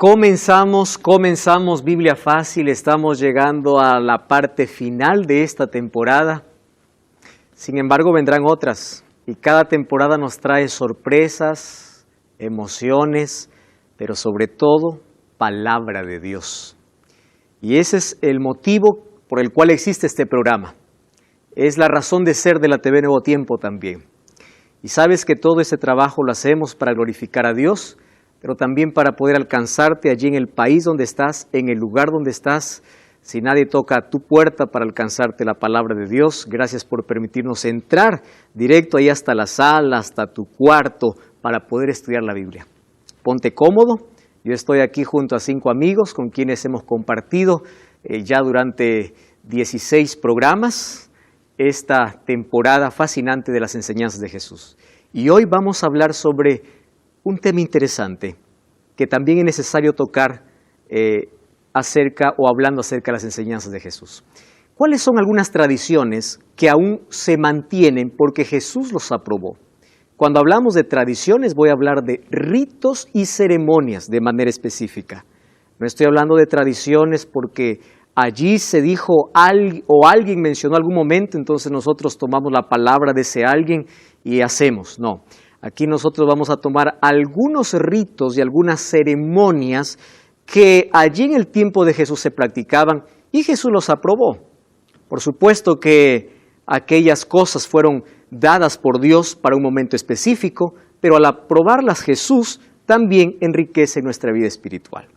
Comenzamos Biblia Fácil, estamos llegando a la parte final de esta temporada. Sin embargo, vendrán otras y cada temporada nos trae sorpresas, emociones, pero sobre todo, palabra de Dios. Y ese es el motivo por el cual existe este programa. Es la razón de ser de la TV Nuevo Tiempo también. Y sabes que todo ese trabajo lo hacemos para glorificar a Dios, pero también para poder alcanzarte allí en el país donde estás, en el lugar donde estás. Si nadie toca a tu puerta para alcanzarte la palabra de Dios, gracias por permitirnos entrar directo ahí hasta la sala, hasta tu cuarto, para poder estudiar la Biblia. Ponte cómodo, yo estoy aquí junto a 5 amigos con quienes hemos compartido ya durante 16 programas esta temporada fascinante de las enseñanzas de Jesús. Y hoy vamos a hablar sobre un tema interesante que también es necesario tocar hablando acerca de las enseñanzas de Jesús. ¿Cuáles son algunas tradiciones que aún se mantienen porque Jesús los aprobó? Cuando hablamos de tradiciones voy a hablar de ritos y ceremonias de manera específica. No estoy hablando de tradiciones porque allí se dijo o alguien mencionó algún momento, entonces nosotros tomamos la palabra de ese alguien y hacemos. No. Aquí nosotros vamos a tomar algunos ritos y algunas ceremonias que allí en el tiempo de Jesús se practicaban y Jesús los aprobó. Por supuesto que aquellas cosas fueron dadas por Dios para un momento específico, pero al aprobarlas Jesús también enriquece nuestra vida espiritual.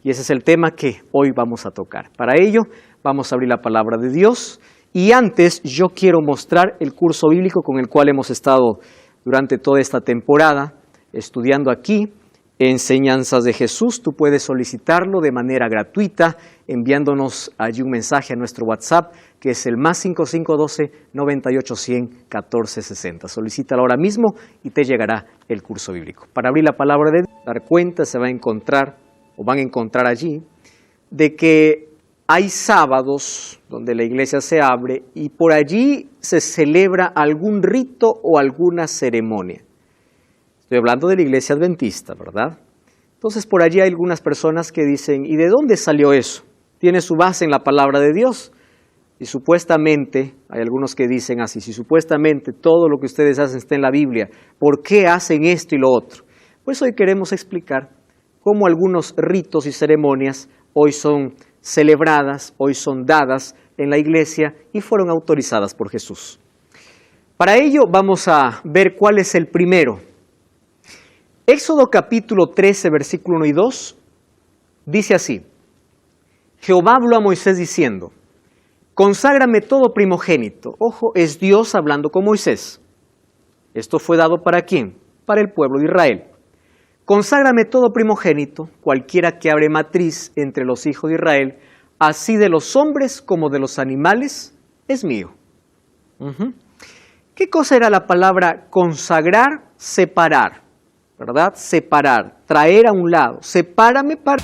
Y ese es el tema que hoy vamos a tocar. Para ello vamos a abrir la palabra de Dios y antes yo quiero mostrar el curso bíblico con el cual hemos estado durante toda esta temporada, estudiando aquí, Enseñanzas de Jesús. Tú puedes solicitarlo de manera gratuita, enviándonos allí un mensaje a nuestro WhatsApp, que es el más 5512-98-100-1460. Solicítalo ahora mismo y te llegará el curso bíblico. Para abrir la palabra de Dios, dar cuenta, van a encontrar allí, de que hay sábados donde la iglesia se abre y por allí se celebra algún rito o alguna ceremonia. Estoy hablando de la iglesia adventista, ¿verdad? Entonces por allí hay algunas personas que dicen, ¿y de dónde salió eso? ¿Tiene su base en la palabra de Dios? Y supuestamente, hay algunos que dicen así, si supuestamente todo lo que ustedes hacen está en la Biblia, ¿por qué hacen esto y lo otro? Pues hoy queremos explicar cómo algunos ritos y ceremonias hoy son celebradas, hoy son dadas en la iglesia y fueron autorizadas por Jesús. Para ello vamos a ver cuál es el primero. Éxodo capítulo 13, versículo 1 y 2, dice así: Jehová habló a Moisés diciendo, conságrame todo primogénito. Ojo, es Dios hablando con Moisés. Esto fue dado ¿para quién? Para el pueblo de Israel. Conságrame todo primogénito, cualquiera que abre matriz entre los hijos de Israel, así de los hombres como de los animales, es mío. ¿Qué cosa era la palabra consagrar? Separar, ¿verdad? Separar, traer a un lado. Sepárame para...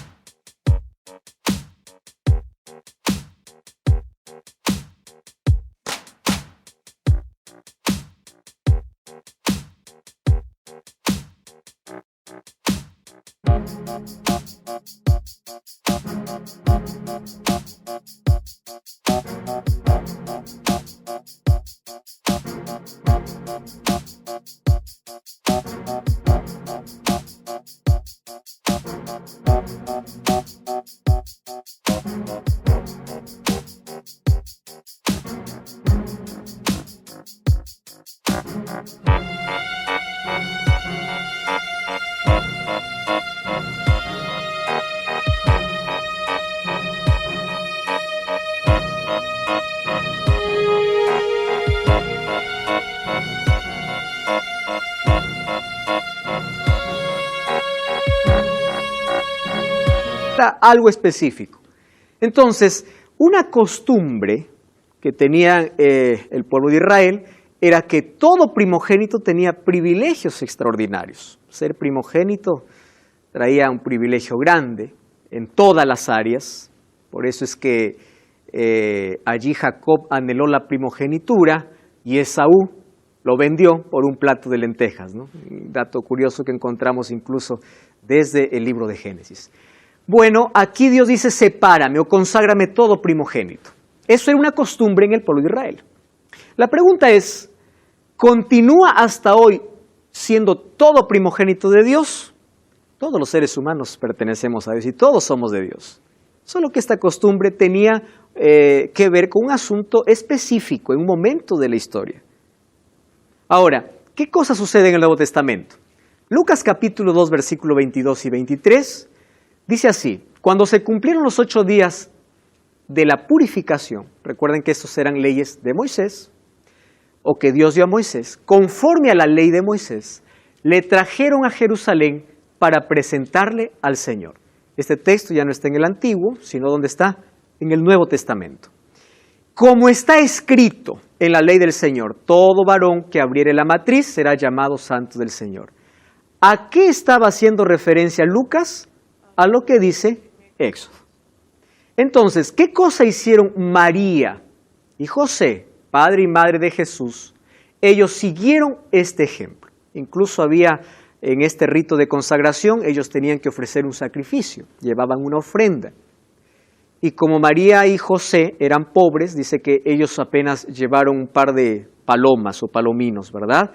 algo específico. Entonces, una costumbre que tenía el pueblo de Israel era que todo primogénito tenía privilegios extraordinarios. Ser primogénito traía un privilegio grande en todas las áreas. Por eso es que allí Jacob anheló la primogenitura y Esaú lo vendió por un plato de lentejas, ¿no? Un dato curioso que encontramos incluso desde el libro de Génesis. Bueno, aquí Dios dice, sepárame o conságrame todo primogénito. Eso era una costumbre en el pueblo de Israel. La pregunta es, ¿continúa hasta hoy siendo todo primogénito de Dios? Todos los seres humanos pertenecemos a Dios y todos somos de Dios. Solo que esta costumbre tenía que ver con un asunto específico en un momento de la historia. Ahora, ¿qué cosa sucede en el Nuevo Testamento? Lucas capítulo 2, versículo 22 y 23, dice así, cuando se cumplieron los 8 días de la purificación, recuerden que estos eran leyes de Moisés, o que Dios dio a Moisés, conforme a la ley de Moisés, le trajeron a Jerusalén para presentarle al Señor. Este texto ya no está en el Antiguo, sino donde está en el Nuevo Testamento. Como está escrito en la ley del Señor, todo varón que abriere la matriz será llamado santo del Señor. ¿A qué estaba haciendo referencia Lucas? A lo que dice Éxodo. Entonces, ¿qué cosa hicieron María y José, padre y madre de Jesús? Ellos siguieron este ejemplo. Incluso había en este rito de consagración, ellos tenían que ofrecer un sacrificio, llevaban una ofrenda. Y como María y José eran pobres, dice que ellos apenas llevaron un par de palomas o palominos, ¿verdad?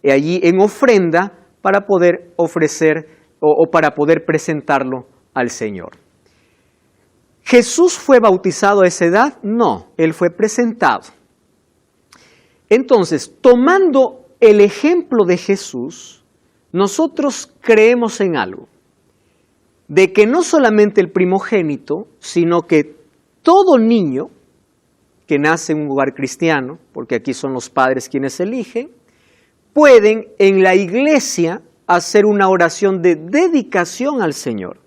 Y allí en ofrenda para poder ofrecer o para poder presentarlo al Señor. ¿Jesús fue bautizado a esa edad? No, Él fue presentado. Entonces, tomando el ejemplo de Jesús, nosotros creemos en algo, de que no solamente el primogénito, sino que todo niño que nace en un hogar cristiano, porque aquí son los padres quienes eligen, pueden en la iglesia hacer una oración de dedicación al Señor.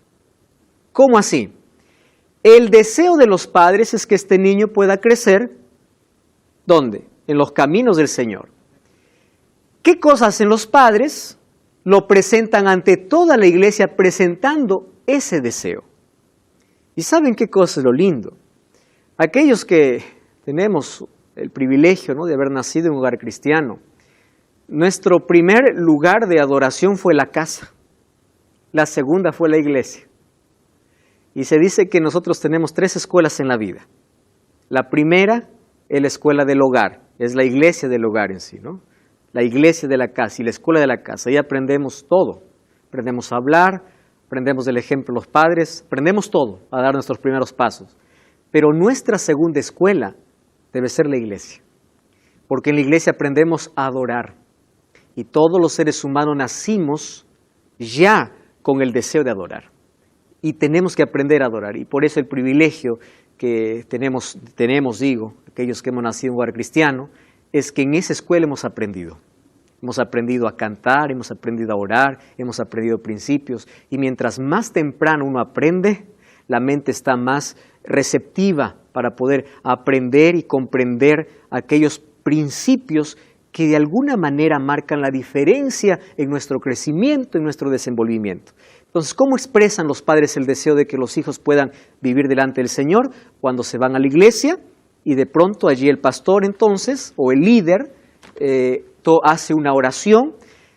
¿Cómo así? El deseo de los padres es que este niño pueda crecer, ¿dónde? En los caminos del Señor. ¿Qué cosas hacen los padres? Lo presentan ante toda la iglesia presentando ese deseo. ¿Y saben qué cosa es lo lindo? Aquellos que tenemos el privilegio, ¿no?, de haber nacido en un hogar cristiano, nuestro primer lugar de adoración fue la casa, la segunda fue la iglesia. Y se dice que nosotros tenemos 3 escuelas en la vida. La primera es la escuela del hogar, es la iglesia del hogar en sí, ¿no? La iglesia de la casa y la escuela de la casa. Ahí aprendemos todo. Aprendemos a hablar, aprendemos del ejemplo de los padres, aprendemos todo a dar nuestros primeros pasos. Pero nuestra segunda escuela debe ser la iglesia. Porque en la iglesia aprendemos a adorar. Y todos los seres humanos nacimos ya con el deseo de adorar. Y tenemos que aprender a adorar. Y por eso el privilegio que tenemos, aquellos que hemos nacido en un hogar cristiano, es que en esa escuela hemos aprendido. Hemos aprendido a cantar, hemos aprendido a orar, hemos aprendido principios. Y mientras más temprano uno aprende, la mente está más receptiva para poder aprender y comprender aquellos principios que de alguna manera marcan la diferencia en nuestro crecimiento, en nuestro desenvolvimiento. Entonces, ¿cómo expresan los padres el deseo de que los hijos puedan vivir delante del Señor? Cuando se van a la iglesia y de pronto allí el pastor entonces, o el líder, hace una oración,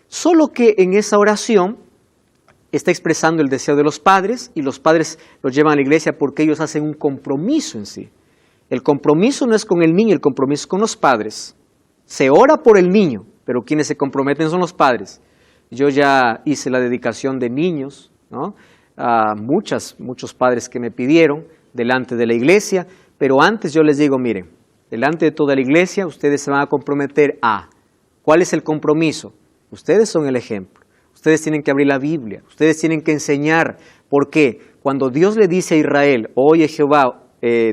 solo que en esa oración está expresando el deseo de los padres y los padres los llevan a la iglesia porque ellos hacen un compromiso en sí. El compromiso no es con el niño, el compromiso es con los padres. Se ora por el niño, pero quienes se comprometen son los padres. Yo ya hice la dedicación de niños, ¿no?, a muchos padres que me pidieron delante de la iglesia, pero antes yo les digo, miren, delante de toda la iglesia ustedes se van a comprometer a, ¿cuál es el compromiso? Ustedes son el ejemplo, ustedes tienen que abrir la Biblia, ustedes tienen que enseñar, porque cuando Dios le dice a Israel, oye Jehová,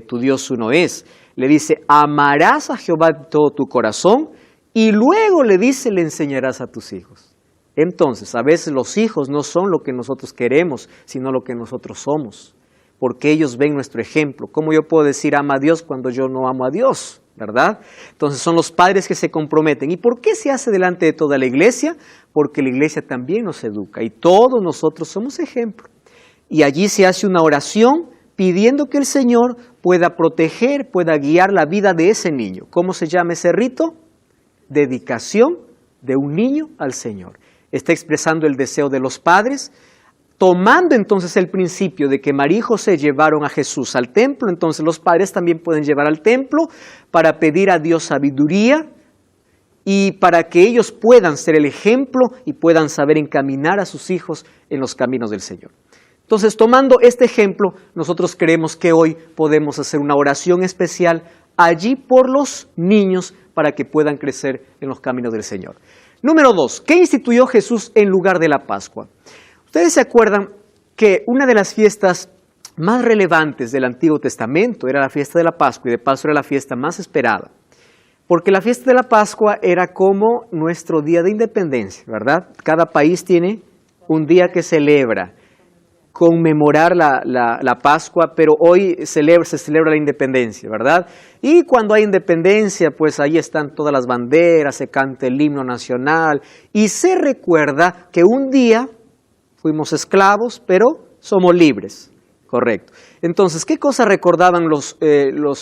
tu Dios uno es, le dice, amarás a Jehová de todo tu corazón, y luego le dice, le enseñarás a tus hijos. Entonces, a veces los hijos no son lo que nosotros queremos, sino lo que nosotros somos, porque ellos ven nuestro ejemplo. ¿Cómo yo puedo decir ama a Dios cuando yo no amo a Dios? ¿Verdad? Entonces son los padres que se comprometen. ¿Y por qué se hace delante de toda la iglesia? Porque la iglesia también nos educa y todos nosotros somos ejemplo. Y allí se hace una oración pidiendo que el Señor pueda proteger, pueda guiar la vida de ese niño. ¿Cómo se llama ese rito? Dedicación de un niño al Señor. Está expresando el deseo de los padres tomando entonces el principio de que María y José llevaron a Jesús al templo, entonces los padres también pueden llevar al templo para pedir a Dios sabiduría y para que ellos puedan ser el ejemplo y puedan saber encaminar a sus hijos en los caminos del Señor. Entonces, tomando este ejemplo, nosotros creemos que hoy podemos hacer una oración especial allí por los niños para que puedan crecer en los caminos del Señor. Número 2, ¿qué instituyó Jesús en lugar de la Pascua? Ustedes se acuerdan que una de las fiestas más relevantes del Antiguo Testamento era la fiesta de la Pascua, y de paso era la fiesta más esperada. Porque la fiesta de la Pascua era como nuestro día de independencia, ¿verdad? Cada país tiene un día que celebra, conmemorar la Pascua, pero hoy se celebra la independencia, ¿verdad? Y cuando hay independencia, pues ahí están todas las banderas, se canta el himno nacional, y se recuerda que un día fuimos esclavos, pero somos libres, correcto. Entonces, ¿qué cosa recordaban los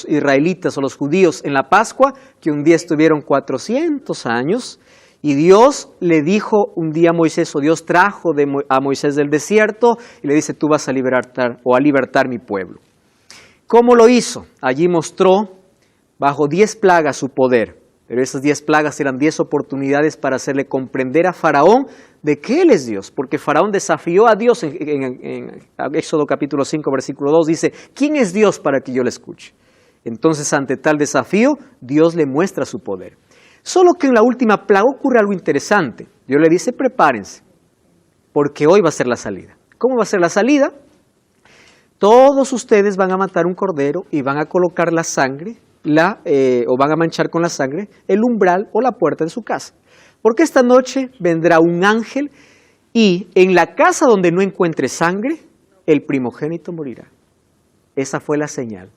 israelitas o los judíos en la Pascua? Que un día estuvieron 400 años y Dios le dijo un día a Moisés, o Dios trajo a Moisés del desierto y le dice, tú vas a libertar mi pueblo. ¿Cómo lo hizo? Allí mostró bajo 10 plagas su poder. Pero esas 10 plagas eran 10 oportunidades para hacerle comprender a Faraón de que Él es Dios. Porque Faraón desafió a Dios en Éxodo capítulo 5, versículo 2, dice, ¿quién es Dios para que yo le escuche? Entonces, ante tal desafío, Dios le muestra su poder. Solo que en la última plaga ocurre algo interesante. Dios le dice, prepárense, porque hoy va a ser la salida. ¿Cómo va a ser la salida? Todos ustedes van a matar un cordero y van a colocar la sangre, o van a manchar con la sangre el umbral o la puerta de su casa. Porque esta noche vendrá un ángel y en la casa donde no encuentre sangre, el primogénito morirá. Esa fue la señal.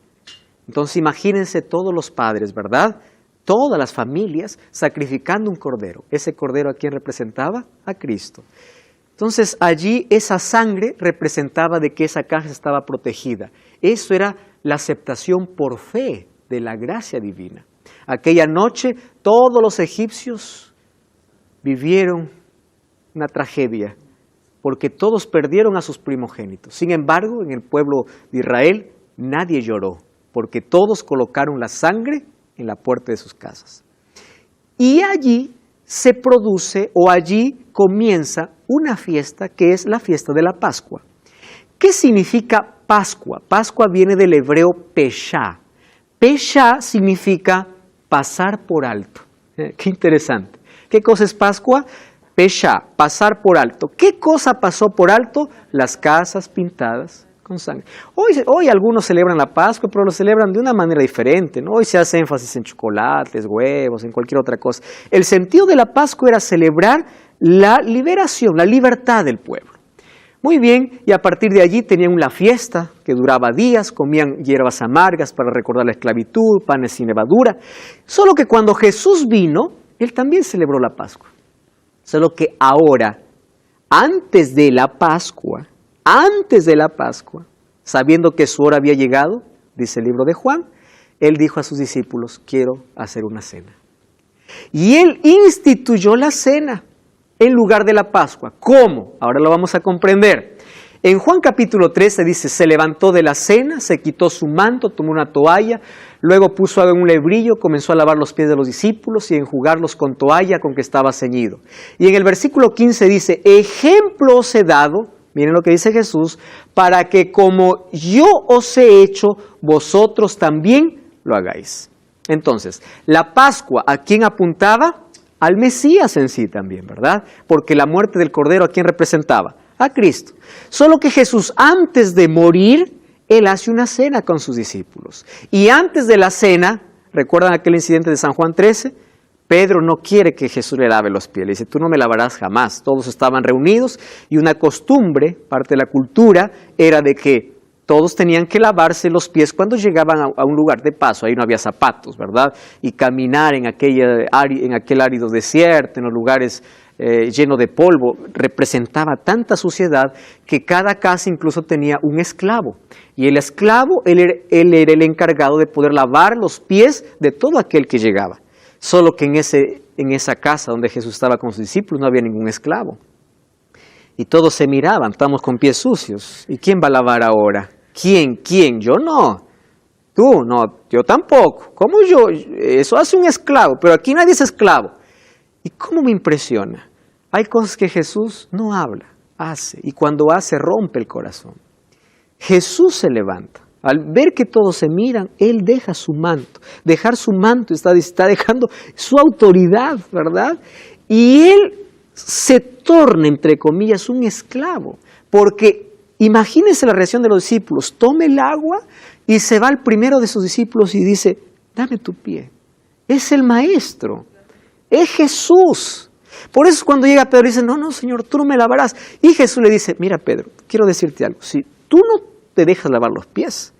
Entonces imagínense todos los padres, ¿verdad? Todas las familias sacrificando un cordero. ¿Ese cordero a quién representaba? A Cristo. Entonces allí esa sangre representaba de que esa casa estaba protegida. Eso era la aceptación por fe de la gracia divina. Aquella noche todos los egipcios vivieron una tragedia porque todos perdieron a sus primogénitos. Sin embargo, en el pueblo de Israel nadie lloró porque todos colocaron la sangre en la puerta de sus casas. Y allí se produce o allí comienza una fiesta que es la fiesta de la Pascua. ¿Qué significa Pascua? Pascua viene del hebreo Peshá. Peshá significa pasar por alto. Qué interesante. ¿Qué cosa es Pascua? Peshá, pasar por alto. ¿Qué cosa pasó por alto? Las casas pintadas con sangre. Hoy algunos celebran la Pascua, pero lo celebran de una manera diferente, ¿no? Hoy se hace énfasis en chocolates, huevos, en cualquier otra cosa. El sentido de la Pascua era celebrar la liberación, la libertad del pueblo. Muy bien, y a partir de allí tenían una fiesta que duraba días, comían hierbas amargas para recordar la esclavitud, panes sin levadura. Solo que cuando Jesús vino, Él también celebró la Pascua. Solo que ahora, antes de la Pascua, sabiendo que su hora había llegado, dice el libro de Juan, Él dijo a sus discípulos, quiero hacer una cena. Y Él instituyó la cena en lugar de la Pascua. ¿Cómo? Ahora lo vamos a comprender. En Juan capítulo 13 dice, se levantó de la cena, se quitó su manto, tomó una toalla, luego puso agua en un lebrillo, comenzó a lavar los pies de los discípulos y a enjugarlos con toalla con que estaba ceñido. Y en el versículo 15 dice, ejemplo os he dado, miren lo que dice Jesús, para que como yo os he hecho, vosotros también lo hagáis. Entonces, la Pascua, ¿a quién apuntaba? Al Mesías en sí también, ¿verdad? Porque la muerte del Cordero, ¿a quién representaba? A Cristo. Solo que Jesús, antes de morir, Él hace una cena con sus discípulos. Y antes de la cena, ¿recuerdan aquel incidente de San Juan 13? Pedro no quiere que Jesús le lave los pies. Le dice, tú no me lavarás jamás. Todos estaban reunidos y una costumbre, parte de la cultura, era de que todos tenían que lavarse los pies cuando llegaban a un lugar de paso. Ahí no había zapatos, ¿verdad? Y caminar en aquel árido desierto, en los lugares llenos de polvo, representaba tanta suciedad que cada casa incluso tenía un esclavo. Y el esclavo, él era el encargado de poder lavar los pies de todo aquel que llegaba. Solo que en esa casa donde Jesús estaba con sus discípulos no había ningún esclavo. Y todos se miraban, estamos con pies sucios. ¿Y quién va a lavar ahora? ¿Quién? Yo no. Tú, no, yo tampoco. ¿Cómo yo? Eso hace un esclavo, pero aquí nadie es esclavo. ¿Y cómo me impresiona? Hay cosas que Jesús no habla, hace. Y cuando hace, rompe el corazón. Jesús se levanta. Al ver que todos se miran, Él deja su manto. Dejar su manto está dejando su autoridad, ¿verdad? Y Él se torna, entre comillas, un esclavo. Porque imagínense la reacción de los discípulos. Toma el agua y se va al primero de sus discípulos y dice, dame tu pie. Es el maestro. Es Jesús. Por eso cuando llega Pedro dice, no, Señor, tú no me lavarás. Y Jesús le dice, mira Pedro, quiero decirte algo. Si tú no te dejas lavar los pies,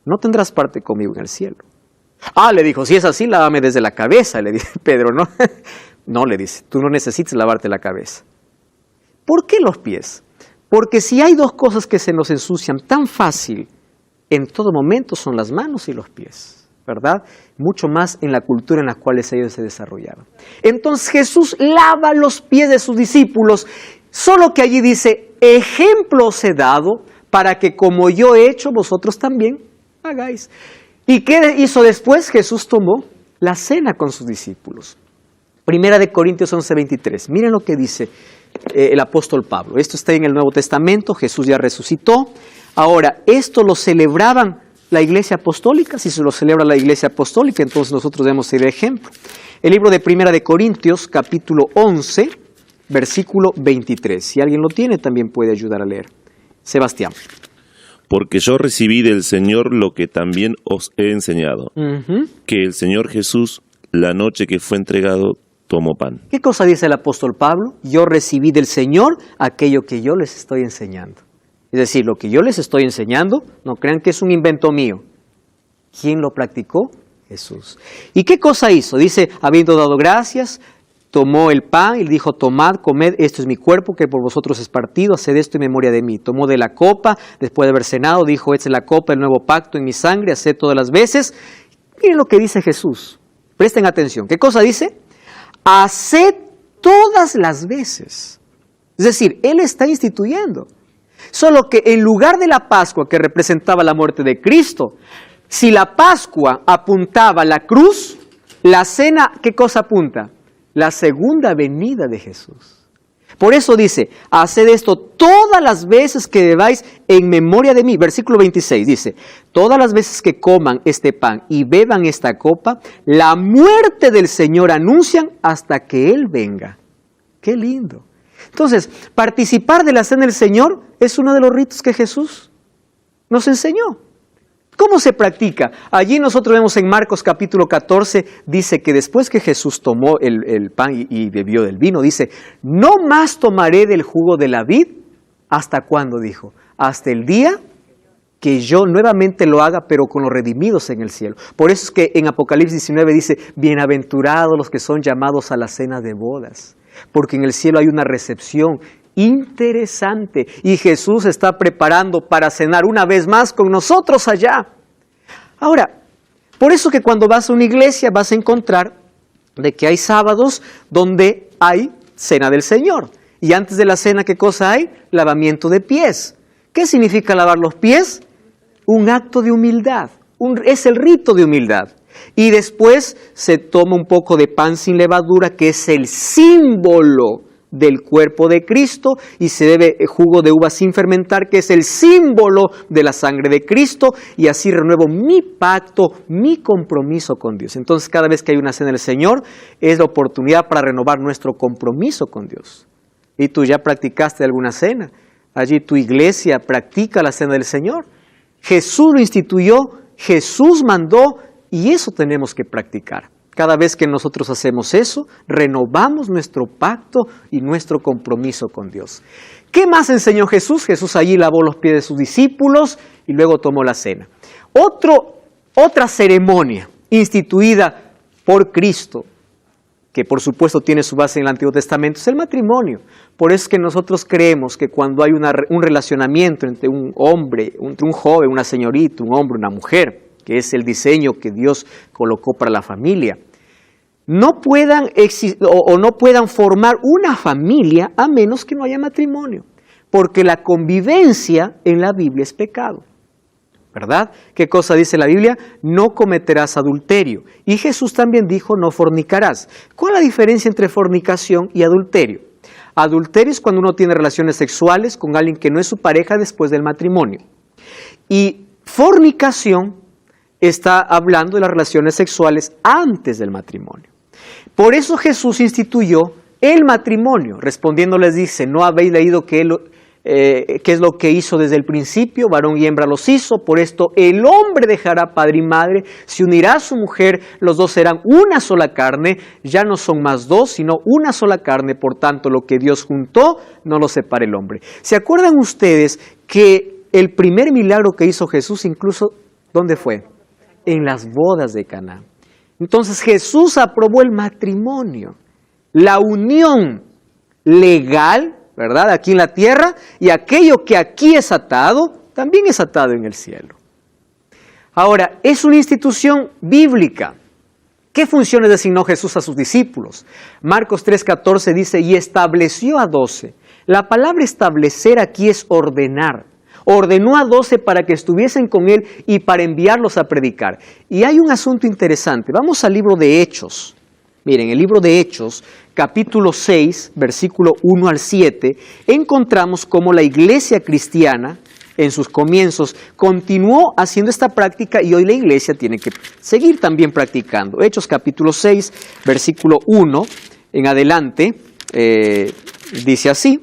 no tendrás parte conmigo en el cielo. Le dijo, si es así, lávame desde la cabeza, le dice Pedro, ¿no? No, le dice, tú no necesitas lavarte la cabeza. ¿Por qué los pies? Porque si hay dos cosas que se nos ensucian tan fácil en todo momento son las manos y los pies, ¿verdad? Mucho más en la cultura en la cual ellos se desarrollaron. Entonces Jesús lava los pies de sus discípulos, solo que allí dice, ejemplo os he dado para que como yo he hecho, vosotros también hagáis. ¿Y qué hizo después? Jesús tomó la cena con sus discípulos. Primera de Corintios 11:23. Miren lo que dice el apóstol Pablo. Esto está en el Nuevo Testamento, Jesús ya resucitó. Ahora, esto lo celebraban la Iglesia Apostólica. Si se lo celebra la Iglesia Apostólica, entonces nosotros debemos ser el ejemplo. El libro de Primera de Corintios, capítulo 11, versículo 23. Si alguien lo tiene, también puede ayudar a leer. Sebastián. Porque yo recibí del Señor lo que también os he enseñado, que el Señor Jesús, la noche que fue entregado, tomó pan. ¿Qué cosa dice el apóstol Pablo? Yo recibí del Señor aquello que yo les estoy enseñando. Es decir, lo que yo les estoy enseñando, no crean que es un invento mío. ¿Quién lo practicó? Jesús. ¿Y qué cosa hizo? Dice, habiendo dado gracias, tomó el pan y dijo, tomad, comed, esto es mi cuerpo que por vosotros es partido, haced esto en memoria de mí. Tomó de la copa, después de haber cenado, dijo, esta es la copa del nuevo pacto en mi sangre, haced todas las veces. Miren lo que dice Jesús. Presten atención. ¿Qué cosa dice? Haced todas las veces. Es decir, Él está instituyendo. Solo que en lugar de la Pascua que representaba la muerte de Cristo, si la Pascua apuntaba a la cruz, la cena, ¿qué cosa apunta? La segunda venida de Jesús. Por eso dice, haced esto todas las veces que debáis en memoria de mí. Versículo 26 dice, todas las veces que coman este pan y beban esta copa, la muerte del Señor anuncian hasta que Él venga. ¡Qué lindo! Entonces, participar de la cena del Señor es uno de los ritos que Jesús nos enseñó. ¿Cómo se practica? Allí nosotros vemos en Marcos capítulo 14, dice que después que Jesús tomó el pan y bebió del vino, dice, no más tomaré del jugo de la vid, ¿hasta cuándo? Dijo, hasta el día que yo nuevamente lo haga, pero con los redimidos en el cielo. Por eso es que en Apocalipsis 19 dice, bienaventurados los que son llamados a la cena de bodas, porque en el cielo hay una recepción interesante y Jesús está preparando para cenar una vez más con nosotros allá. Ahora, por eso que cuando vas a una iglesia vas a encontrar de que hay sábados donde hay cena del Señor. Y antes de la cena, ¿qué cosa hay? Lavamiento de pies. ¿Qué significa lavar los pies? Un acto de humildad. Es el rito de humildad. Y después se toma un poco de pan sin levadura, que es el símbolo del cuerpo de Cristo, y se bebe jugo de uva sin fermentar, que es el símbolo de la sangre de Cristo, y así renuevo mi pacto, mi compromiso con Dios. Entonces, cada vez que hay una cena del Señor, es la oportunidad para renovar nuestro compromiso con Dios. Y tú ya practicaste alguna cena. Allí tu iglesia practica la cena del Señor. Jesús lo instituyó, Jesús mandó, y eso tenemos que practicar. Cada vez que nosotros hacemos eso, renovamos nuestro pacto y nuestro compromiso con Dios. ¿Qué más enseñó Jesús? Jesús allí lavó los pies de sus discípulos y luego tomó la cena. Otra ceremonia instituida por Cristo, que por supuesto tiene su base en el Antiguo Testamento, es el matrimonio. Por eso es que nosotros creemos que cuando hay un relacionamiento entre un hombre, entre un joven, una señorita, un hombre, una mujer, que es el diseño que Dios colocó para la familia, no puedan formar una familia a menos que no haya matrimonio. porque la convivencia en la Biblia es pecado. ¿Verdad? ¿Qué cosa dice la Biblia? No cometerás adulterio. Y Jesús también dijo, no fornicarás. ¿Cuál es la diferencia entre fornicación y adulterio? Adulterio es cuando uno tiene relaciones sexuales con alguien que no es su pareja después del matrimonio. Y fornicación está hablando de las relaciones sexuales antes del matrimonio. Por eso Jesús instituyó el matrimonio. Respondiendo les dice, ¿no habéis leído qué es lo que hizo desde el principio? Varón y hembra los hizo. Por esto el hombre dejará padre y madre, se unirá a su mujer, los dos serán una sola carne. Ya no son más dos, sino una sola carne. Por tanto, lo que Dios juntó, no lo separe el hombre. ¿Se acuerdan ustedes que el primer milagro que hizo Jesús, incluso, ¿dónde fue? En las bodas de Caná. Entonces Jesús aprobó el matrimonio, la unión legal, ¿verdad? Aquí en la tierra, y aquello que aquí es atado, también es atado en el cielo. Ahora, es una institución bíblica. ¿Qué funciones designó Jesús a sus discípulos? Marcos 3:14 dice, y estableció a 12. La palabra establecer aquí es ordenar. Ordenó a 12 para que estuviesen con él y para enviarlos a predicar. Y hay un asunto interesante. Vamos al libro de Hechos. Miren, el libro de Hechos, capítulo 6, versículo 1 al 7, encontramos cómo la iglesia cristiana, en sus comienzos, continuó haciendo esta práctica y hoy la iglesia tiene que seguir también practicando. Hechos capítulo 6, versículo 1 en adelante, dice así.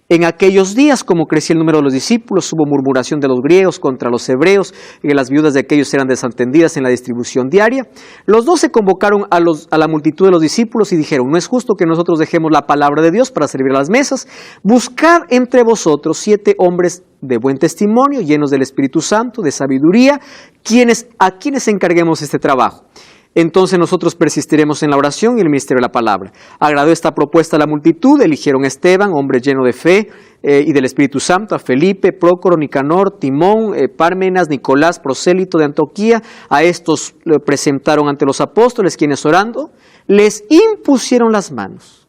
En aquellos días, como crecía el número de los discípulos, hubo murmuración de los griegos contra los hebreos, y las viudas de aquellos eran desatendidas en la distribución diaria. Los 12 convocaron a la multitud de los discípulos y dijeron, no es justo que nosotros dejemos la palabra de Dios para servir a las mesas. Buscad entre vosotros 7 hombres de buen testimonio, llenos del Espíritu Santo, de sabiduría, a quienes encarguemos este trabajo. Entonces nosotros persistiremos en la oración y el ministerio de la palabra. Agradó esta propuesta a la multitud, eligieron a Esteban, hombre lleno de fe y del Espíritu Santo, a Felipe, Prócoro, Nicanor, Timón, Pármenas, Nicolás, prosélito de Antioquía. A estos lo presentaron ante los apóstoles, quienes orando, les impusieron las manos.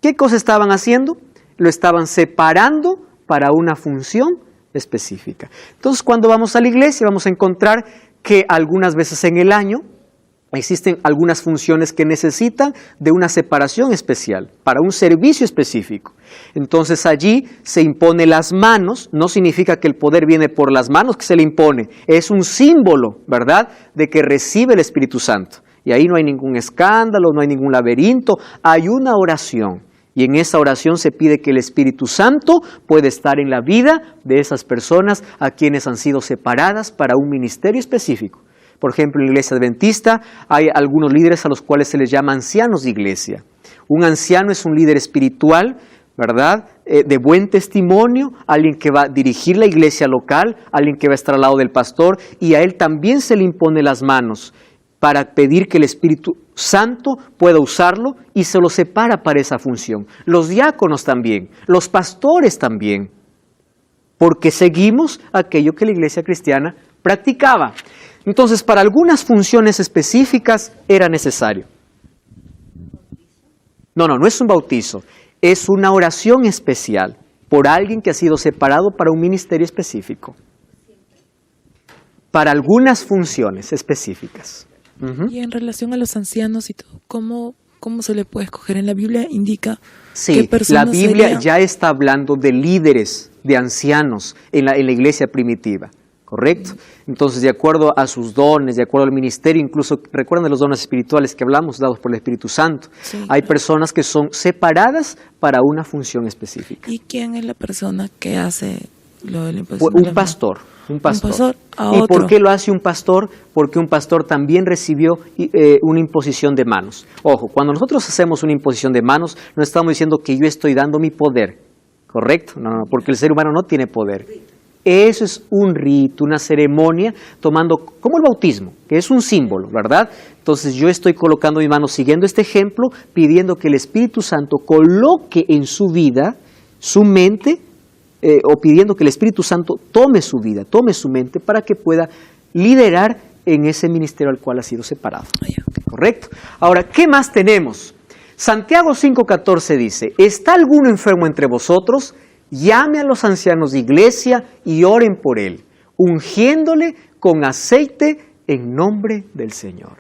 ¿Qué cosa estaban haciendo? Lo estaban separando para una función específica. Entonces, cuando vamos a la iglesia, vamos a encontrar que algunas veces en el año, existen algunas funciones que necesitan de una separación especial, para un servicio específico. Entonces allí se impone las manos, no significa que el poder viene por las manos que se le impone, es un símbolo, ¿verdad?, de que recibe el Espíritu Santo. Y ahí no hay ningún escándalo, no hay ningún laberinto, hay una oración. Y en esa oración se pide que el Espíritu Santo pueda estar en la vida de esas personas a quienes han sido separadas para un ministerio específico. Por ejemplo, en la iglesia adventista hay algunos líderes a los cuales se les llama ancianos de iglesia. Un anciano es un líder espiritual, ¿verdad?, de buen testimonio, alguien que va a dirigir la iglesia local, alguien que va a estar al lado del pastor, y a él también se le impone las manos para pedir que el Espíritu Santo pueda usarlo y se lo separa para esa función. Los diáconos también, los pastores también, porque seguimos aquello que la iglesia cristiana practicaba. Entonces, para algunas funciones específicas era necesario. No es un bautizo, es una oración especial por alguien que ha sido separado para un ministerio específico. Para algunas funciones específicas. Y en relación a los ancianos y todo, ¿cómo se le puede escoger? En la Biblia indica sí, qué personas la Biblia sería... ya está hablando de líderes, de ancianos en la iglesia primitiva. ¿Correcto? Entonces, de acuerdo a sus dones, de acuerdo al ministerio, incluso recuerdan de los dones espirituales que hablamos, dados por el Espíritu Santo. Sí, hay personas que son separadas para una función específica. ¿Y quién es la persona que hace lo de la imposición? Un pastor. ¿Y por qué lo hace un pastor? Porque un pastor también recibió una imposición de manos. Ojo, cuando nosotros hacemos una imposición de manos, no estamos diciendo que yo estoy dando mi poder. ¿Correcto? No, porque el ser humano no tiene poder. Eso es un rito, una ceremonia, tomando como el bautismo, que es un símbolo, ¿verdad? Entonces yo estoy colocando mi mano siguiendo este ejemplo, pidiendo que el Espíritu Santo coloque en su vida, su mente, o pidiendo que el Espíritu Santo tome su vida, tome su mente, para que pueda liderar en ese ministerio al cual ha sido separado. ¿Correcto? Ahora, ¿qué más tenemos? Santiago 5:14 dice, ¿está alguno enfermo entre vosotros? llame a los ancianos de iglesia y oren por él, ungiéndole con aceite en nombre del Señor.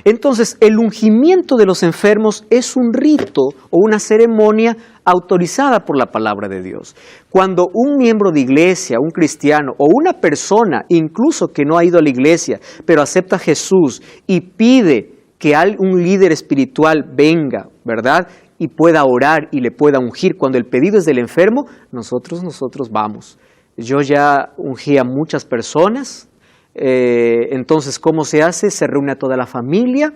Entonces, el ungimiento de los enfermos es un rito o una ceremonia autorizada por la palabra de Dios. Cuando un miembro de iglesia, un cristiano o una persona, incluso que no ha ido a la iglesia, pero acepta a Jesús y pide que un líder espiritual venga, ¿verdad?, y pueda orar y le pueda ungir, cuando el pedido es del enfermo, nosotros vamos. Yo ya ungí a muchas personas. Entonces, ¿cómo se hace? Se reúne a toda la familia,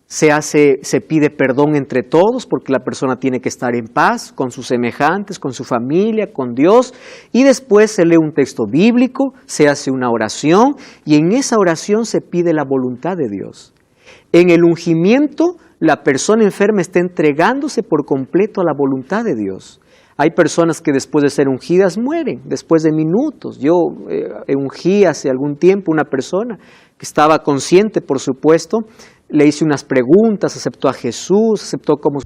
se pide perdón entre todos, porque la persona tiene que estar en paz con sus semejantes, con su familia, con Dios, y después se lee un texto bíblico, se hace una oración, y en esa oración se pide la voluntad de Dios. En el ungimiento, la persona enferma está entregándose por completo a la voluntad de Dios. Hay personas que después de ser ungidas mueren, después de minutos. Yo ungí hace algún tiempo una persona que estaba consciente, por supuesto. Le hice unas preguntas, aceptó a Jesús, aceptó como...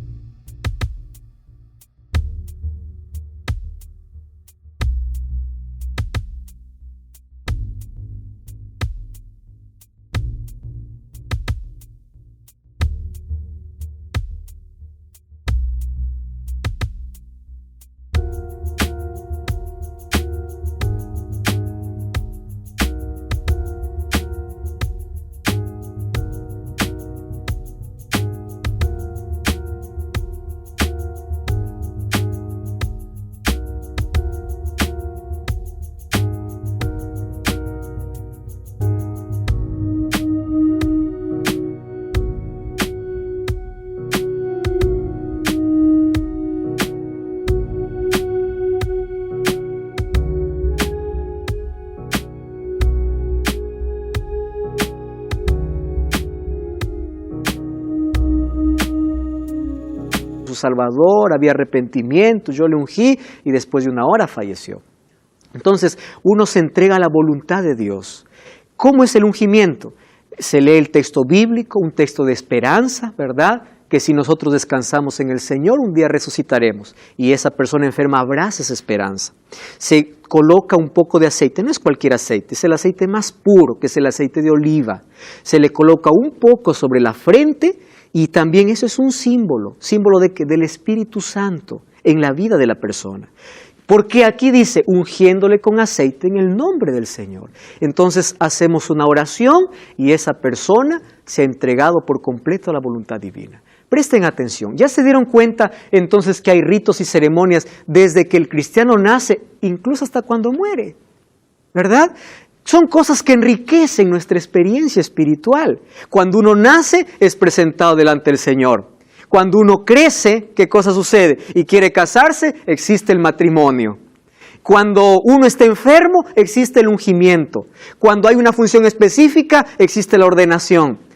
Salvador, había arrepentimiento, yo le ungí y después de una hora falleció. Entonces, uno se entrega a la voluntad de Dios. ¿Cómo es el ungimiento? Se lee el texto bíblico, un texto de esperanza, ¿verdad?, que si nosotros descansamos en el Señor, un día resucitaremos. Y esa persona enferma abraza esa esperanza. Se coloca un poco de aceite, no es cualquier aceite, es el aceite más puro, que es el aceite de oliva. Se le coloca un poco sobre la frente. Y también eso es un símbolo del Espíritu Santo en la vida de la persona. Porque aquí dice, ungiéndole con aceite en el nombre del Señor. Entonces hacemos una oración y esa persona se ha entregado por completo a la voluntad divina. Presten atención, ya se dieron cuenta entonces que hay ritos y ceremonias desde que el cristiano nace, incluso hasta cuando muere, ¿verdad? Son cosas que enriquecen nuestra experiencia espiritual. Cuando uno nace, es presentado delante del Señor. Cuando uno crece, ¿qué cosa sucede? Y quiere casarse, existe el matrimonio. Cuando uno está enfermo, existe el ungimiento. Cuando hay una función específica, existe la ordenación.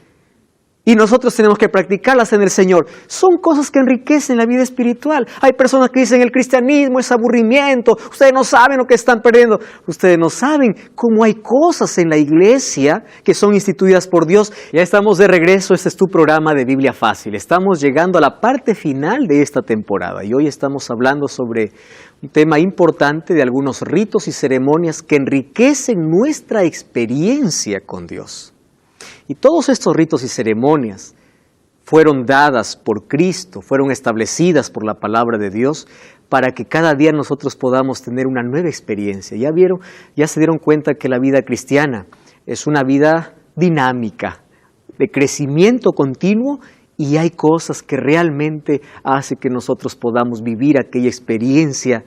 Y nosotros tenemos que practicarlas en el Señor. Son cosas que enriquecen la vida espiritual. Hay personas que dicen el cristianismo es aburrimiento. Ustedes no saben lo que están perdiendo. Ustedes no saben cómo hay cosas en la iglesia que son instituidas por Dios. Ya estamos de regreso. Este es tu programa de Biblia Fácil. Estamos llegando a la parte final de esta temporada. Y hoy estamos hablando sobre un tema importante de algunos ritos y ceremonias que enriquecen nuestra experiencia con Dios. Y todos estos ritos y ceremonias fueron dadas por Cristo, fueron establecidas por la palabra de Dios para que cada día nosotros podamos tener una nueva experiencia. ¿Ya vieron? Ya se dieron cuenta que la vida cristiana es una vida dinámica, de crecimiento continuo, y hay cosas que realmente hacen que nosotros podamos vivir aquella experiencia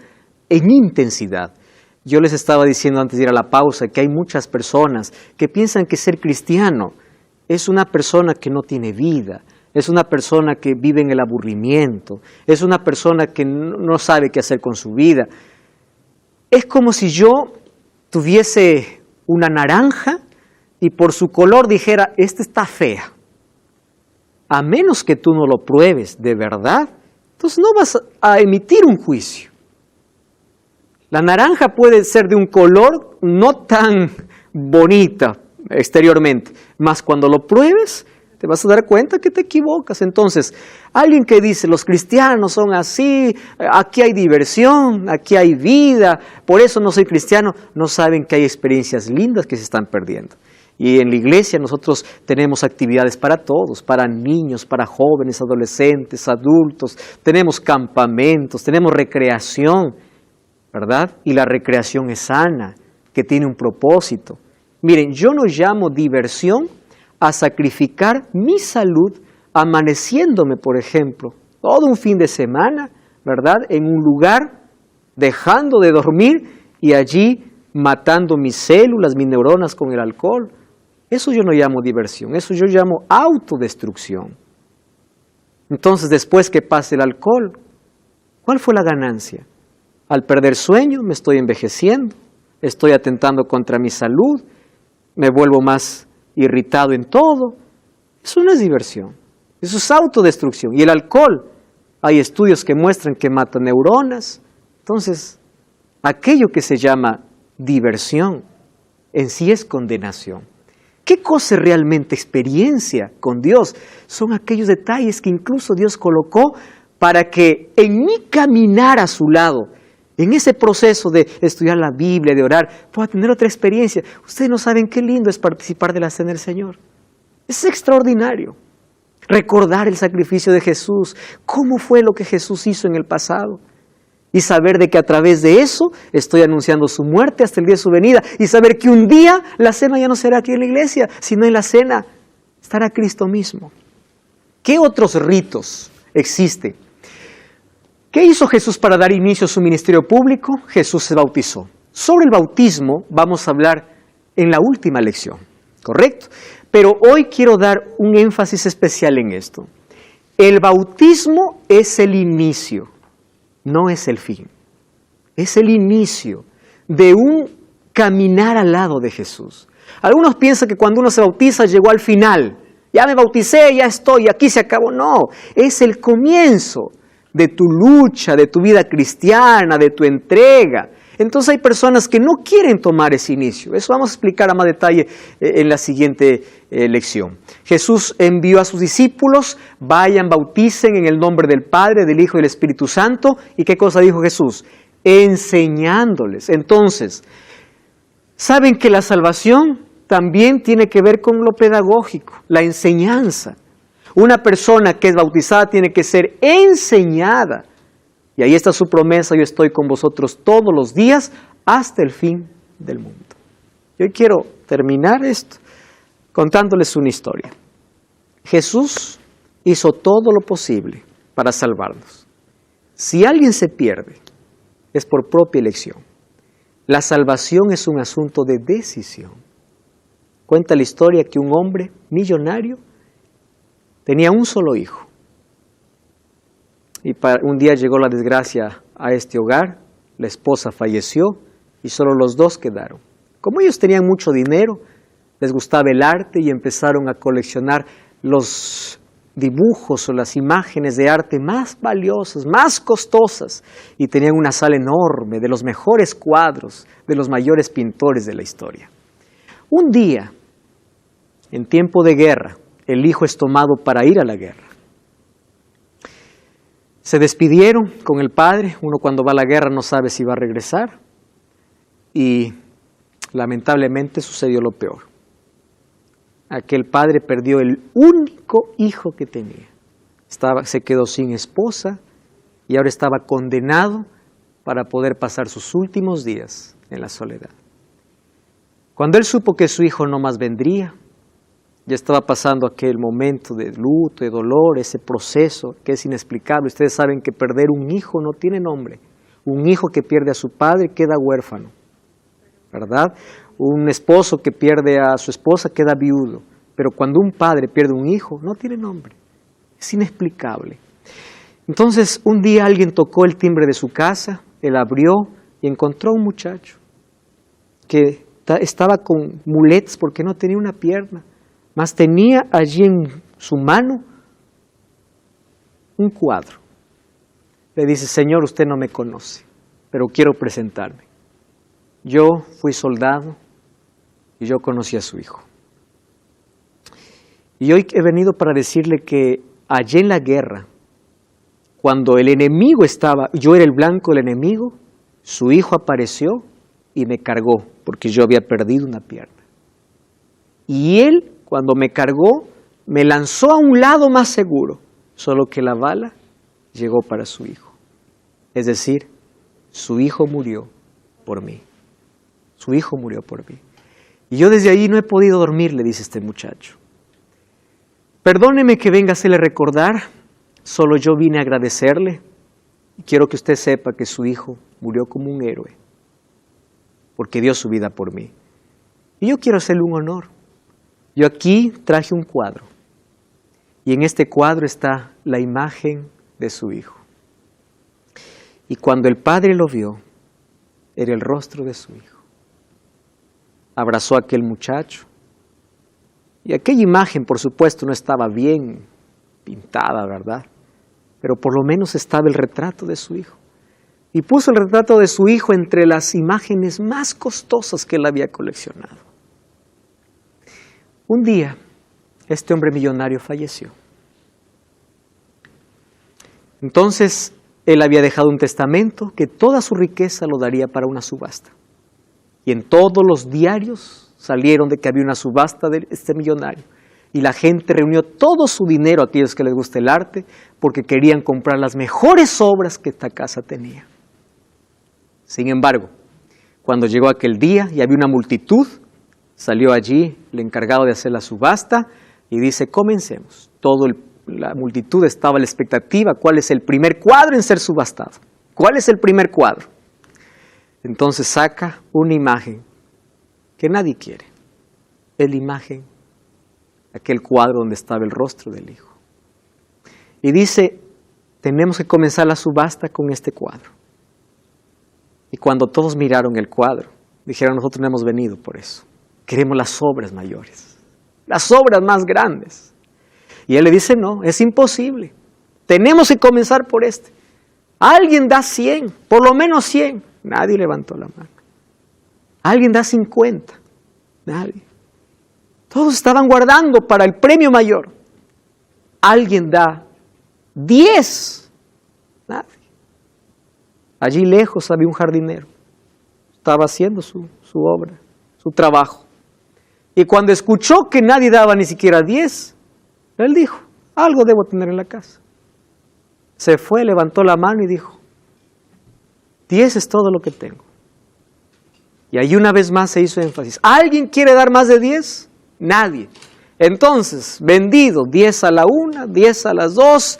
en intensidad. Yo les estaba diciendo antes de ir a la pausa que hay muchas personas que piensan que ser cristiano es una persona que no tiene vida, es una persona que vive en el aburrimiento, es una persona que no sabe qué hacer con su vida. Es como si yo tuviese una naranja y por su color dijera, esta está fea. A menos que tú no lo pruebes de verdad, entonces no vas a emitir un juicio. La naranja puede ser de un color no tan bonita exteriormente, mas cuando lo pruebes, te vas a dar cuenta que te equivocas. Entonces, alguien que dice, los cristianos son así, aquí hay diversión, aquí hay vida, por eso no soy cristiano, no saben que hay experiencias lindas que se están perdiendo. Y en la iglesia nosotros tenemos actividades para todos, para niños, para jóvenes, adolescentes, adultos, tenemos campamentos, tenemos recreación, ¿verdad? Y la recreación es sana, que tiene un propósito. Miren, yo no llamo diversión a sacrificar mi salud amaneciéndome, por ejemplo, todo un fin de semana, ¿verdad? En un lugar, dejando de dormir y allí matando mis células, mis neuronas con el alcohol. Eso yo no llamo diversión, eso yo llamo autodestrucción. Entonces, después que pase el alcohol, ¿cuál fue la ganancia? Al perder sueño me estoy envejeciendo, estoy atentando contra mi salud, me vuelvo más irritado en todo. Eso no es diversión, eso es autodestrucción. Y el alcohol, hay estudios que muestran que mata neuronas. Entonces, aquello que se llama diversión en sí es condenación. ¿Qué cosa es realmente experiencia con Dios? Son aquellos detalles que incluso Dios colocó para que en mi caminar a su lado, en ese proceso de estudiar la Biblia, de orar, pueda tener otra experiencia. Ustedes no saben qué lindo es participar de la cena del Señor. Es extraordinario. Recordar el sacrificio de Jesús, cómo fue lo que Jesús hizo en el pasado. Y saber de que a través de eso estoy anunciando su muerte hasta el día de su venida. Y saber que un día la cena ya no será aquí en la iglesia, sino en la cena estará Cristo mismo. ¿Qué otros ritos existen? ¿Qué hizo Jesús para dar inicio a su ministerio público? Jesús se bautizó. Sobre el bautismo vamos a hablar en la última lección, ¿correcto? Pero hoy quiero dar un énfasis especial en esto. El bautismo es el inicio. No es el fin, es el inicio de un caminar al lado de Jesús. Algunos piensan que cuando uno se bautiza llegó al final, ya me bauticé, ya estoy, aquí se acabó. No, es el comienzo de tu lucha, de tu vida cristiana, de tu entrega. Entonces hay personas que no quieren tomar ese inicio. Eso vamos a explicar a más detalle en la siguiente lección. Jesús envió a sus discípulos, vayan, bauticen en el nombre del Padre, del Hijo y del Espíritu Santo. ¿Y qué cosa dijo Jesús? Enseñándoles. Entonces, ¿saben que la salvación también tiene que ver con lo pedagógico, la enseñanza? Una persona que es bautizada tiene que ser enseñada. Y ahí está su promesa, yo estoy con vosotros todos los días hasta el fin del mundo. Yo quiero terminar esto contándoles una historia. Jesús hizo todo lo posible para salvarnos. Si alguien se pierde, es por propia elección. La salvación es un asunto de decisión. Cuenta la historia que un hombre millonario tenía un solo hijo. Y un día llegó la desgracia a este hogar, la esposa falleció y solo los dos quedaron. Como ellos tenían mucho dinero, les gustaba el arte y empezaron a coleccionar los dibujos o las imágenes de arte más valiosas, más costosas. Y tenían una sala enorme de los mejores cuadros, de los mayores pintores de la historia. Un día, en tiempo de guerra, el hijo es tomado para ir a la guerra. Se despidieron con el padre. Uno cuando va a la guerra no sabe si va a regresar. Y lamentablemente sucedió lo peor. Aquel padre perdió el único hijo que tenía. Se quedó sin esposa y ahora estaba condenado para poder pasar sus últimos días en la soledad. Cuando él supo que su hijo no más vendría, ya estaba pasando aquel momento de luto, de dolor, ese proceso que es inexplicable. Ustedes saben que perder un hijo no tiene nombre. Un hijo que pierde a su padre queda huérfano, ¿verdad? Un esposo que pierde a su esposa queda viudo. Pero cuando un padre pierde un hijo, no tiene nombre. Es inexplicable. Entonces, un día alguien tocó el timbre de su casa, él abrió y encontró a un muchacho que estaba con muletas porque no tenía una pierna. Mas tenía allí en su mano un cuadro. Le dice, Señor, usted no me conoce, pero quiero presentarme. Yo fui soldado y yo conocí a su hijo. Y hoy he venido para decirle que allí en la guerra, cuando el enemigo estaba, yo era el blanco del enemigo, su hijo apareció y me cargó, porque yo había perdido una pierna. Y él, cuando me cargó, me lanzó a un lado más seguro, solo que la bala llegó para su hijo. Es decir, su hijo murió por mí. Su hijo murió por mí. Y yo desde ahí no he podido dormir, le dice este muchacho. Perdóneme que venga a hacerle recordar, solo yo vine a agradecerle. Y quiero que usted sepa que su hijo murió como un héroe, porque dio su vida por mí. Y yo quiero hacerle un honor. Yo aquí traje un cuadro, y en este cuadro está la imagen de su hijo. Y cuando el padre lo vio, era el rostro de su hijo. Abrazó a aquel muchacho, y aquella imagen, por supuesto, no estaba bien pintada, ¿verdad? Pero por lo menos estaba el retrato de su hijo. Y puso el retrato de su hijo entre las imágenes más costosas que él había coleccionado. Un día, este hombre millonario falleció. Entonces, él había dejado un testamento que toda su riqueza lo daría para una subasta. Y en todos los diarios salieron de que había una subasta de este millonario. Y la gente reunió todo su dinero, a aquellos que les gusta el arte, porque querían comprar las mejores obras que esta casa tenía. Sin embargo, cuando llegó aquel día y había una multitud, salió allí el encargado de hacer la subasta y dice, comencemos. La multitud estaba a la expectativa, ¿cuál es el primer cuadro en ser subastado? ¿Cuál es el primer cuadro? Entonces saca una imagen que nadie quiere. Es la imagen, aquel cuadro donde estaba el rostro del hijo. Y dice, tenemos que comenzar la subasta con este cuadro. Y cuando todos miraron el cuadro, dijeron, nosotros no hemos venido por eso. Queremos las obras mayores, las obras más grandes. Y él le dice, no, es imposible. Tenemos que comenzar por este. Alguien da 100, por lo menos 100. Nadie levantó la mano. Alguien da 50. Nadie. Todos estaban guardando para el premio mayor. Alguien da 10. Nadie. Allí lejos había un jardinero. Estaba haciendo su obra, su trabajo. Y cuando escuchó que nadie daba ni siquiera 10, él dijo, algo debo tener en la casa. Se fue, levantó la mano y dijo, 10 es todo lo que tengo. Y ahí una vez más se hizo énfasis. ¿Alguien quiere dar más de 10? Nadie. Entonces, vendido 10 a la 1, 10 a las 2,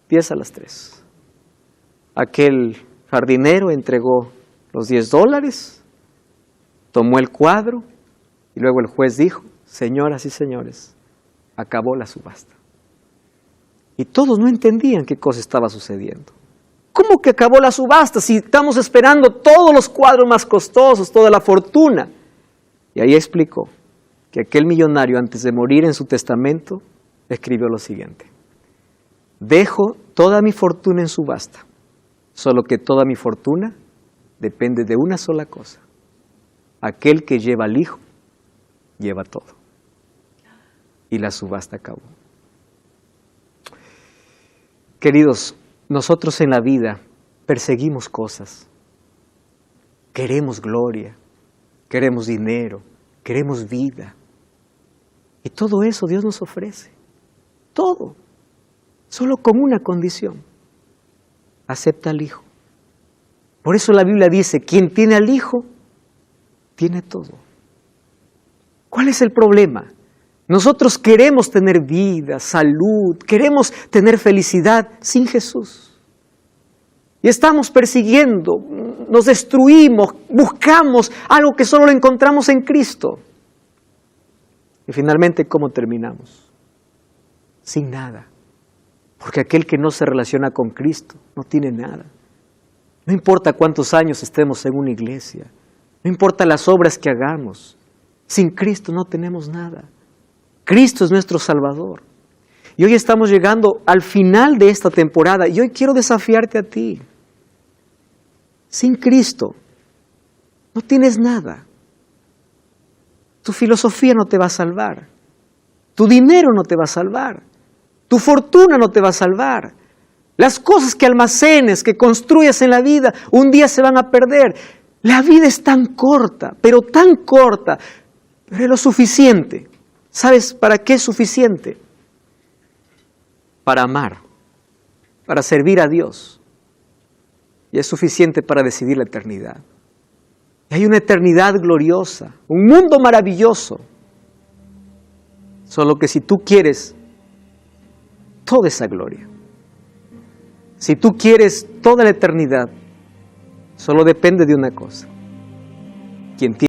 10 a las 3. Aquel jardinero entregó los $10, tomó el cuadro y luego el juez dijo, señoras y señores, acabó la subasta. Y todos no entendían qué cosa estaba sucediendo. ¿Cómo que acabó la subasta si estamos esperando todos los cuadros más costosos, toda la fortuna? Y ahí explicó que aquel millonario antes de morir en su testamento escribió lo siguiente. Dejo toda mi fortuna en subasta, solo que toda mi fortuna depende de una sola cosa. Aquel que lleva al hijo, lleva todo. Y la subasta acabó. Queridos, nosotros en la vida perseguimos cosas. Queremos gloria, queremos dinero, queremos vida. Y todo eso Dios nos ofrece. Todo. Solo con una condición. Acepta al Hijo. Por eso la Biblia dice, quien tiene al Hijo, tiene todo. ¿Cuál es el problema? Nosotros queremos tener vida, salud, queremos tener felicidad sin Jesús. Y estamos persiguiendo, nos destruimos, buscamos algo que solo lo encontramos en Cristo. Y finalmente, ¿cómo terminamos? Sin nada. Porque aquel que no se relaciona con Cristo no tiene nada. No importa cuántos años estemos en una iglesia, no importa las obras que hagamos, sin Cristo no tenemos nada. Cristo es nuestro Salvador. Y hoy estamos llegando al final de esta temporada y hoy quiero desafiarte a ti. Sin Cristo no tienes nada. Tu filosofía no te va a salvar. Tu dinero no te va a salvar. Tu fortuna no te va a salvar. Las cosas que almacenes, que construyas en la vida, un día se van a perder. La vida es tan corta, pero es lo suficiente. ¿Sabes para qué es suficiente? Para amar, para servir a Dios. Y es suficiente para decidir la eternidad. Y hay una eternidad gloriosa, un mundo maravilloso. Solo que si tú quieres toda esa gloria, si tú quieres toda la eternidad, solo depende de una cosa. Quien tiene